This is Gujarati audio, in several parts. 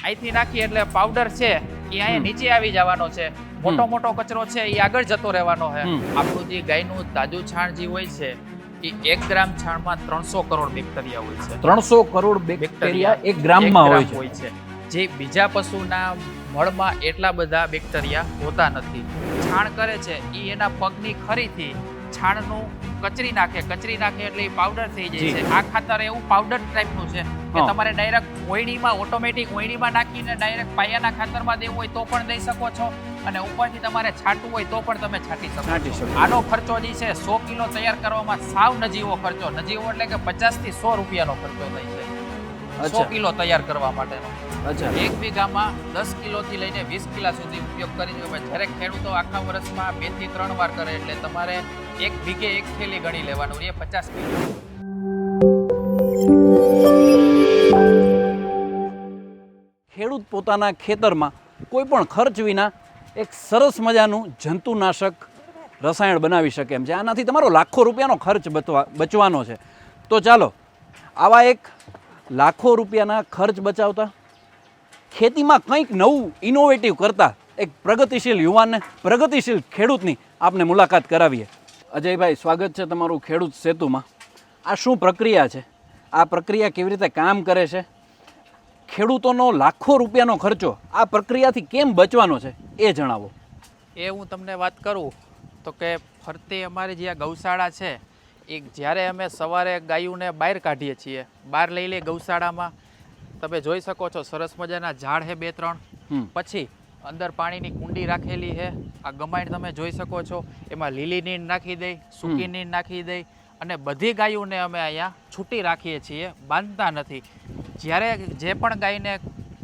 અહીંથી નાખીએ એટલે પાવડર છે એ અહીંયા નીચે આવી જવાનો છે. મોટો મોટો કચરો છે એ આગળ જતો રહેવાનો છે. આપણું જે ગાયનું તાજું છાણ જે હોય છે એ 1 ગ્રામ છાણમાં 300 કરોડ બેક્ટેરિયા હોય છે. 300 કરોડ બેક્ટેરિયા 1 ગ્રામમાં હોય છે. જે બીજા પશુના મળમાં એટલા બધા બેક્ટેરિયા હોતા નથી. છાણ કરે છે એ એના પગની ખરીથી છાણનું કચરી નાખે એટલે એ પાવડર થઈ જાય છે. આ ખાતર એવું પાવડર ટાઈપનું છે કે તમારે ડાયરેક્ટ ઓયડીમાં ઓટોમેટિક ઓયડીમાં નાખીને ડાયરેક્ટ પાયાના ખાતરમાં દેવું હોય તો પણ દઈ શકો છો અને ઉપરથી તમારે છાંટવું હોય તો પણ તમે છાંટી શકો. આનો ખર્ચો જે છે 100 કિલો તૈયાર કરવામાં સાવ નજીવો ખર્ચો. નજીવો એટલે કે 50 થી 100 રૂપિયાનો ખર્ચો થાય છે 100 કિલો તૈયાર કરવા માટેનો. 1 વીઘામાં 10 કિલોથી લઈને 20 કિલા સુધી ઉપયોગ કરી શકો. જ્યારે ખેડૂતો આખા વર્ષમાં 2 થી 3 વાર કરે એટલે તમારે 1 વીઘે 1 થેલી ગણી લેવાનું એ 50 કિલો. ખેડૂત પોતાના ખેતરમાં કોઈ પણ ખર્ચ વિના એક સરસ મજાનું જંતુનાશક રસાયણ બનાવી શકે એમ છે. આનાથી તમારો લાખો રૂપિયાનો ખર્ચ બચવાનો છે. તો ચાલો આવા એક લાખો રૂપિયાના ખર્ચ બચાવતા ખેતીમાં કંઈક નવું ઇનોવેટિવ કરતા એક પ્રગતિશીલ યુવાનને, પ્રગતિશીલ ખેડૂતની આપને મુલાકાત કરાવીએ. અજયભાઈ, સ્વાગત છે તમારું ખેડૂત સેતુમાં. આ શું પ્રક્રિયા છે? આ પ્રક્રિયા કેવી રીતે કામ કરે છે? ખેડૂતોનો લાખો રૂપિયાનો ખર્ચો આ પ્રક્રિયાથી કેમ બચવાનો છે એ જણાવો. એ હું તમને વાત કરું તો કે ફરતે અમારી જે આ ગૌશાળા છે એ જ્યારે અમે સવારે ગાયોને બહાર કાઢીએ છીએ, બહાર લઈ લે ગૌશાળામાં તમે જોઈ શકો છો સરસ મજાના ઝાડ છે 2-3. પછી અંદર પાણીની કુંડી રાખેલી છે. આ ગમાણ તમે જોઈ શકો છો. એમાં લીલી નીણ નાખી દઈ, સૂકી નીણ નાખી દઈ અને બધી ગાયોને અમે અહીંયા છૂટી રાખીએ છીએ, બાંધતા નથી. જ્યારે જે પણ ગાયને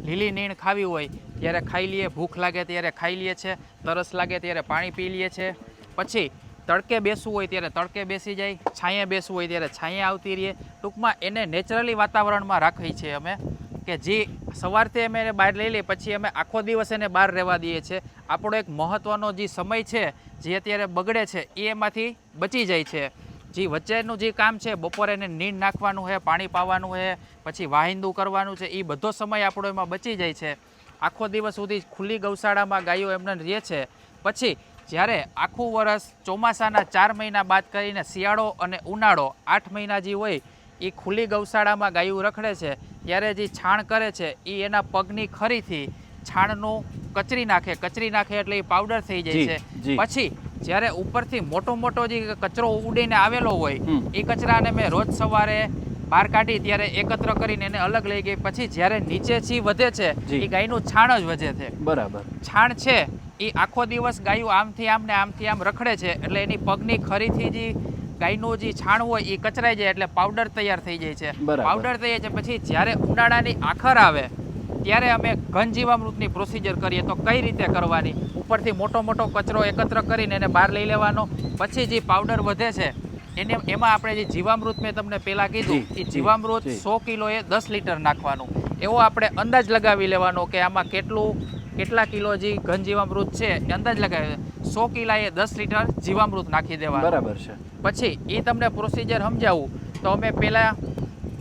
લીલી નીણ ખાવી હોય ત્યારે ખાઈ લઈએ, ભૂખ લાગે ત્યારે ખાઈ લઈએ છે, તરસ લાગે ત્યારે પાણી પી લઈએ છે. પછી તડકે બેસવું હોય ત્યારે તડકે બેસી જાય, છાંયે બેસવું હોય ત્યારે છાંયે આવતી રહીએ. ટૂંકમાં એને નેચરલી વાતાવરણમાં રાખીએ છીએ અમે કે જે સવારથી અમે એને બહાર લઈ લઈએ પછી અમે આખો દિવસ એને બહાર રહેવા દઈએ છીએ. આપણો એક મહત્ત્વનો જે સમય છે જે અત્યારે બગડે છે એ એમાંથી બચી જાય છે. જે વચ્ચેનું જે કામ છે બપોરે એને નીણ નાખવાનું છે, પાણી પાવાનું છે, પછી વાહિંદુ કરવાનું છે, એ બધો સમય આપણો એમાં બચી જાય છે. આખો દિવસ સુધી ખુલ્લી ગૌશાળામાં ગાયો એમને રહે છે. પછી જ્યારે આખું વર્ષ ચોમાસાના 4 મહિના બાદ કરીને શિયાળો અને ઉનાળો 8 મહિના જે હોય એ ખુલ્લી ગૌશાળામાં ગાયું રખડે છે ત્યારે જે છાણ કરે છે એ એના પગની ખરીથી છાણનું કચરી નાખે એટલે એ પાવડર થઈ જાય છે. પછી જ્યારે ઉપરથી મોટો મોટો જે કચરો ઉડીને આવેલો હોય એ કચરાને મેં રોજ સવારે બહાર કાઢી ત્યારે એકત્ર કરીને એને અલગ લઈ ગઈ. પછી જ્યારે નીચેથી વધે છે એ ગાયનું છાણ જ વધે છે. બરાબર. છાણ છે એ આખો દિવસ ગાયું આમથી આમ ને આમથી આમ રખડે છે એટલે એની પગની ખરીથી જે ગાયનું જે છાણ હોય એ કચરાઈ જાય એટલે પાવડર તૈયાર થઈ જાય છે. પાવડર થઈ જાય છે પછી જ્યારે ઉનાળાની આખર આવે ત્યારે અમે ઘન જીવામૃતની પ્રોસિજર કરીએ. તો કઈ રીતે કરવાની? ઉપરથી મોટો મોટો કચરો એકત્ર કરીને એને બહાર લઈ લેવાનો. પછી જે પાવડર વધે છે એમાં આપણે જે જીવામૃત મેં તમને પહેલાં કીધું એ જીવામૃત 100 કિલોએ 10 લીટર નાખવાનું. એવો આપણે અંદાજ લગાવી લેવાનો કે આમાં કેટલા કિલો જે ઘન જીવામૃત છે એ અંદાજ લગાવી 100 કિલાએ 10 લીટર જીવામૃત નાખી દેવાનું. બરાબર છે. પછી એ તમને પ્રોસિજર સમજાવું તો અમે પહેલાં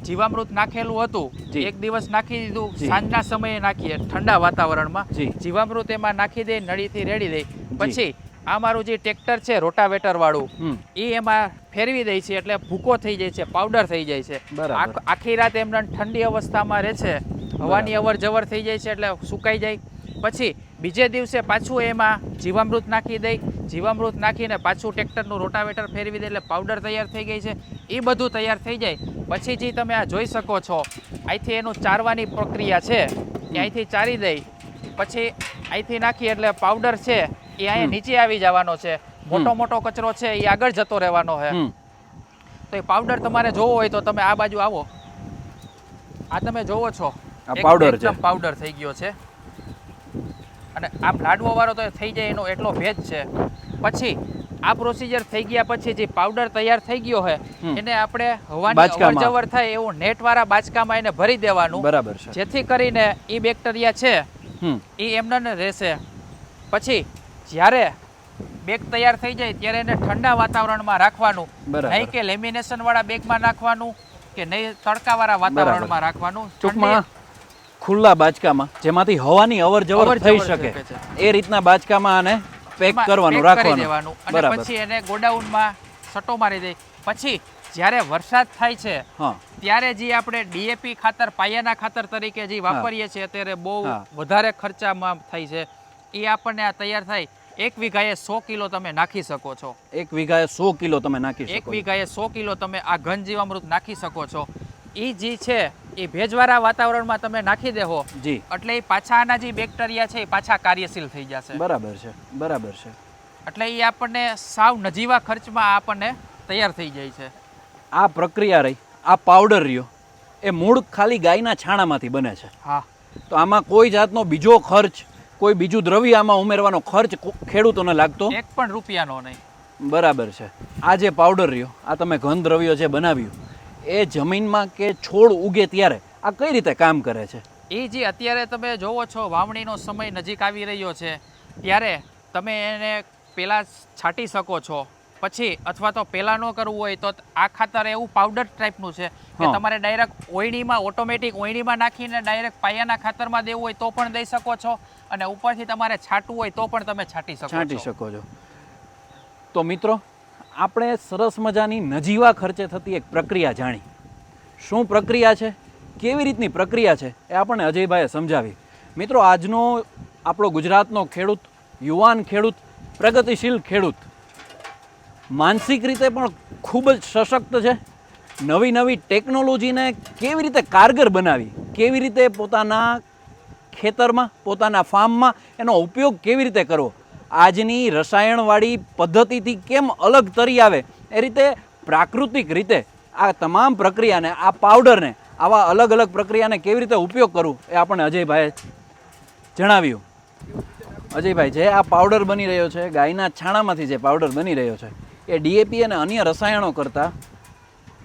જીવામૃત નાખેલું હતું, એક દિવસ નાખી દીધું, સાંજના સમયે નાખીએ ઠંડા વાતાવરણમાં. જીવામૃત એમાં નાખી દે, નળીથી રેડી દે. પછી આ મારું જે ટ્રેક્ટર છે રોટાવેટર વાળું એ એમાં ફેરવી દે છે એટલે ભૂકો થઈ જાય છે, પાવડર થઈ જાય છે. આખી રાત એમને ઠંડી અવસ્થામાં રહે છે, હવાની અવર જવર થઈ જાય છે એટલે સુકાઈ જાય. પછી બીજે દિવસે પાછું એમાં જીવામૃત નાખી દઈ, જીવામૃત નાખીને પાછું ટ્રેક્ટરનું રોટાવેટર ફેરવી દે એટલે પાવડર તૈયાર થઈ ગઈ છે. એ બધું તૈયાર થઈ જાય પછી જે તમે આ જોઈ શકો છો અહીંથી એનું ચારવાની પ્રક્રિયા છે એ અહીંથી ચારી દઈ પછી અહીંથી નાખી એટલે પાવડર છે એ અહીંયા નીચે આવી જવાનો છે. મોટો મોટો કચરો છે એ આગળ જતો રહેવાનો છે. તો એ પાવડર તમારે જોવો હોય તો તમે આ બાજુ આવો. આ તમે જોવો છો પાવડર થઈ ગયો છે અને આ લાડવો વાળો તો થઈ જાય એનો એટલો ભેજ છે. પછી આ પ્રોસિજર થઈ ગયા પછી જે પાવડર તૈયાર થઈ ગયો છે એને આપણે હવાની અવરજવર થાય એવું નેટ વાળા બાચકામાં એને ભરી દેવાનું. બરાબર છે. જેથી કરીને એ બેક્ટેરિયા છે એ એમને રહેશે. પછી જ્યારે બેગ તૈયાર થઈ જાય ત્યારે એને ઠંડા વાતાવરણમાં રાખવાનું, નહીં કે લેમિનેશન વાળા બેગમાં નાખવાનું કે નહીં તડકા વાળા વાતાવરણમાં રાખવાનું. ખુલ્લા બાચકામાં જેમાંથી હવાની અવર જવર અવર થઈ જવર શકે શકે એ રીતના બાચકામાં આને પેક એમાં કરવાનું pack કરી રાખવાનું દેવાનું અને બરાબર પછી એને ગોડાઉનમાં સટો મારી દે. પછી જ્યારે વરસાદ થાય છે હા ત્યારે જે આપણે ડીએપી ખાતર પાયાના ખાતર તરીકે જે વાપરીએ છીએ અત્યારે બહુ હા. વધારે ખર્ચામાં થાય છે એ આપણને આ તૈયાર થાય 1 વીઘાએ 100 કિલો તમે નાખી શકો છો. 1 વીઘાએ 100 કિલો તમે નાખી 1 શકો છો. વીઘાએ 100 કિલો તમે આ ઘન જીવામૃત નાખી શકો છો. એ જે છે એ ભેજવાળા વાતાવરણમાં તમે નાખી દેહો જી એટલે એ પાછા આના જે બેક્ટેરિયા છે એ પાછા કાર્યશીલ થઈ જશે. બરાબર છે બરાબર છે. એટલે એ આપણને સાવ નજીવા ખર્ચમાં આપણને તૈયાર થઈ જાય છે. આ પ્રક્રિયા રહી આ પાવડર રહ્યો એ મૂળ ખાલી ગાયના છાણામાંથી બને છે. હા તો આમાં કોઈ જાતનો બીજો ખર્ચ કોઈ બીજું દ્રવ્ય આમાં ઉમેરવાનો ખર્ચ ખેડૂતોને લાગતો 1 પણ રૂપિયાનો નહીં. બરાબર છે. આ જે પાવડર રહ્યો આ તમે ઘન દ્રવ્ય જે બનાવ્યું એ જમીનમાં કે છોડ ઉગે ત્યારે આ કઈ રીતે કામ કરે છે? એ જે અત્યારે તમે જોવો છો વાવણીનો સમય નજીક આવી રહ્યો છે ત્યારે તમે એને પહેલાં છાંટી શકો છો. પછી અથવા તો પહેલાં ન કરવું હોય તો આ ખાતર એવું પાવડર ટાઈપનું છે કે હા. તમારે ડાયરેક્ટ ઓયણીમાં ઓટોમેટિક ઓયણીમાં નાખીને ડાયરેક્ટ પાયાના ખાતરમાં દેવું હોય તો પણ દઈ શકો છો અને ઉપરથી તમારે છાંટવું હોય તો પણ તમે છાંટી છાંટી શકો છો. શકો છો. તો મિત્રો આપણે સરસ મજાની નજીવા ખર્ચે થતી એક પ્રક્રિયા જાણી. શું પ્રક્રિયા છે કેવી રીતની પ્રક્રિયા છે એ આપણને અજયભાઈએ સમજાવી. મિત્રો આજનો આપણો ગુજરાતનો ખેડૂત યુવાન ખેડૂત પ્રગતિશીલ ખેડૂત માનસિક રીતે પણ ખૂબ જ સશક્ત છે. નવી નવી ટેકનોલોજીને કેવી રીતે કારગર બનાવી કેવી રીતે પોતાના ખેતરમાં પોતાના ફાર્મમાં એનો ઉપયોગ કેવી રીતે કરવો આજની રસાયણવાળી પદ્ધતિથી કેમ અલગ તરી આવે એ રીતે પ્રાકૃતિક રીતે આ તમામ પ્રક્રિયાને આ પાવડરને આવા અલગ અલગ પ્રક્રિયાને કેવી રીતે ઉપયોગ કરવું એ આપણને અજયભાઈએ જણાવ્યું. અજયભાઈ જે આ પાવડર બની રહ્યો છે ગાયના છાણામાંથી જે પાવડર બની રહ્યો છે એ ડીએપી અને અન્ય રસાયણો કરતાં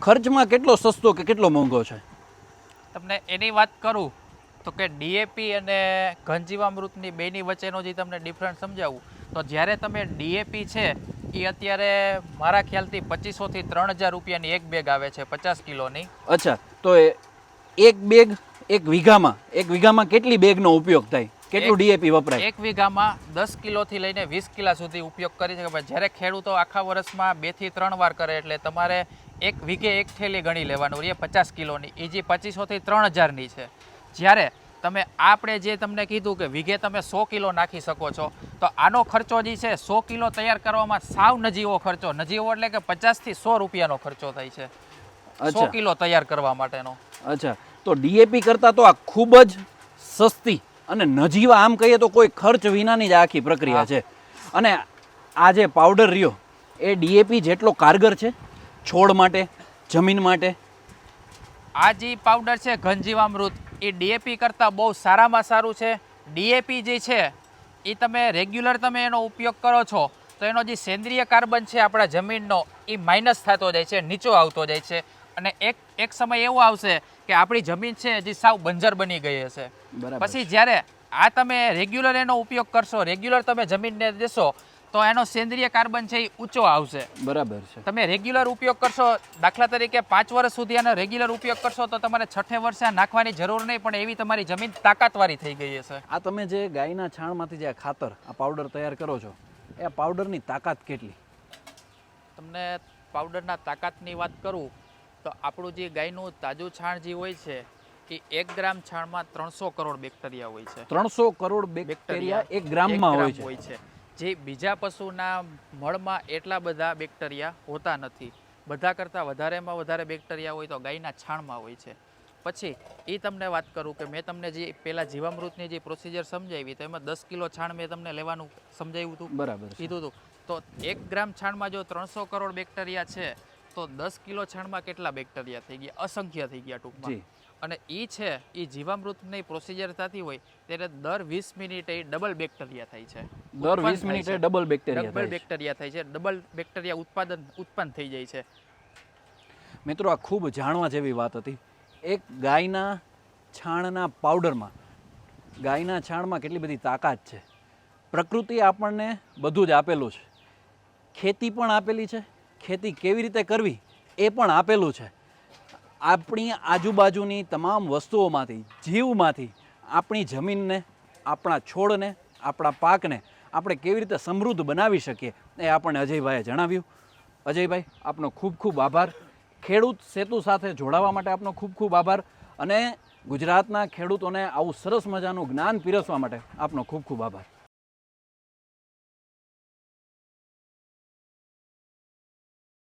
ખર્ચમાં કેટલો સસ્તો કે કેટલો મોંઘો છે? તમને એની વાત કરું તો કે ડીએપી અને ઘનજીવામૃતની બેની વચ્ચેનો જે તમને ડિફરન્સ સમજાવું તો જ્યારે તમે ડીએપી છે એ અત્યારે મારા ખ્યાલથી 2500 થી 3000 રૂપિયાની એક બેગ આવે છે 50 કિલોની. અચ્છા તો એક બેગ એક વીઘામાં કેટલી બેગનો ઉપયોગ થાય કેટલું ડીએપી વપરાય? એક વીઘામાં 10 કિલોથી લઈને 20 કિલા સુધી ઉપયોગ કરી શકે. જ્યારે ખેડૂતો આખા વર્ષમાં 2 થી 3 વાર કરે એટલે તમારે એક વીઘે એક થેલી ગણી લેવાનું એ 50 કિલોની એ જે 2500 થી 3000ની છે. જ્યારે તમે આપણે જે તમને કીધું કે વીઘે તમે 100 કિલો નાખી શકો છો તો આનો ખર્ચો જે છે 100 કિલો તૈયાર કરવામાં સાવ નજીવો ખર્ચો નજીવો એટલે કે 50 થી 100 રૂપિયાનો ખર્ચો થાય છે 100 કિલો તૈયાર કરવા માટેનો. અચ્છા તો ડીએપી કરતાં તો આ ખૂબ જ સસ્તી અને નજીવા આમ કહીએ તો કોઈ ખર્ચ વિનાની જ આખી પ્રક્રિયા છે. અને આ જે પાવડર રહ્યો એ ડીએપી જેટલો કારગર છે છોડ માટે જમીન માટે? આ જે પાવડર છે ઘનજીવામૃત એ ડીએપી કરતાં બહુ સારામાં સારું છે. ડીએપી જે છે એ તમે રેગ્યુલર તમે એનો ઉપયોગ કરો છો તો એનો જે સેન્દ્રિય કાર્બન છે આપણા જમીનનો એ માઇનસ થતો જાય છે નીચો આવતો જાય છે અને એક સમય એવો આવશે કે આપણી જમીન છે જે સાવ બંજર બની ગઈ હશે. પછી જ્યારે આ તમે રેગ્યુલર એનો ઉપયોગ કરશો રેગ્યુલર તમે જમીનને દેશો તો એનો સેન્દ્રિય કાર્બન છે એ ઊંચો આવશે. બરાબર છે. તમે રેગ્યુલર ઉપયોગ કરશો દાખલા તરીકે 5 વર્ષ સુધી આનો રેગ્યુલર ઉપયોગ કરશો તો તમારે 6 વર્ષે નાખવાની જરૂર નહીં પણ એવી તમારી જમીન તાકાતવાળી થઈ ગઈ હશે. આ તમે જે ગાયના છાણમાંથી જે ખાતર આ પાવડર તૈયાર કરો છો એ પાવડરની તાકાત કેટલી? તમને પાવડરના તાકાતની વાત કરું તો આપણું જે ગાયનું તાજું છાણ જે હોય છે એ 1 ગ્રામ છાણમાં 300 કરોડ બેક્ટેરિયા હોય છે. 300 કરોડ બેક્ટેરિયા 1 ગ્રામમાં હોય છે. જે બીજા પશુના મળમાં એટલા બધા બેક્ટેરિયા હોતા નથી. બધા કરતાં વધારેમાં વધારે બેક્ટેરિયા હોય તો ગાયના છાણમાં હોય છે. પછી એ તમને વાત કરું કે મેં તમને જે પહેલાં જીવામૃતની જે પ્રોસિજર સમજાવી તો એમાં 10 કિલો છાણ મેં તમને લેવાનું સમજાવ્યું હતું બરાબર કીધું હતું તો 1 ગ્રામ છાણમાં જો 300 કરોડ બેક્ટેરિયા છે તો 10 કિલો છાણમાં કેટલા બેક્ટેરિયા થઈ ગયા? અસંખ્ય થઈ ગયા ટૂંકમાં. અને એ છે એ જીવામૃતની પ્રોસિજર થતી હોય ત્યારે દર 20 મિનિટે ડબલ બેક્ટેરિયા થાય છે. દર 20 મિનિટે ડબલ બેક્ટેરિયા થાય છે. ડબલ બેક્ટેરિયા ઉત્પન્ન થઈ જાય છે. મિત્રો આ ખૂબ જાણવા જેવી વાત હતી. એક ગાયના છાણના પાવડરમાં ગાયના છાણમાં કેટલી બધી તાકાત છે. પ્રકૃતિ આપણને બધું જ આપેલું છે. ખેતી પણ આપેલી છે. ખેતી કેવી રીતે કરવી એ પણ આપેલું છે. આપણી આજુબાજુની તમામ વસ્તુઓમાંથી જીવમાંથી આપણી જમીનને, આપણા છોડને, આપણા પાકને આપણે કેવી રીતે સમૃદ્ધ બનાવી શકીએ એ આપણને અજયભાઈએ જણાવ્યું. અજયભાઈ, આપનો ખૂબ ખૂબ આભાર. ખેડૂત સેતુ સાથે જોડાવા માટે આપનો ખૂબ ખૂબ આભાર. અને ગુજરાતના ખેડૂતોને આવું સરસ મજાનું જ્ઞાન પીરસવા માટે આપનો ખૂબ ખૂબ આભાર.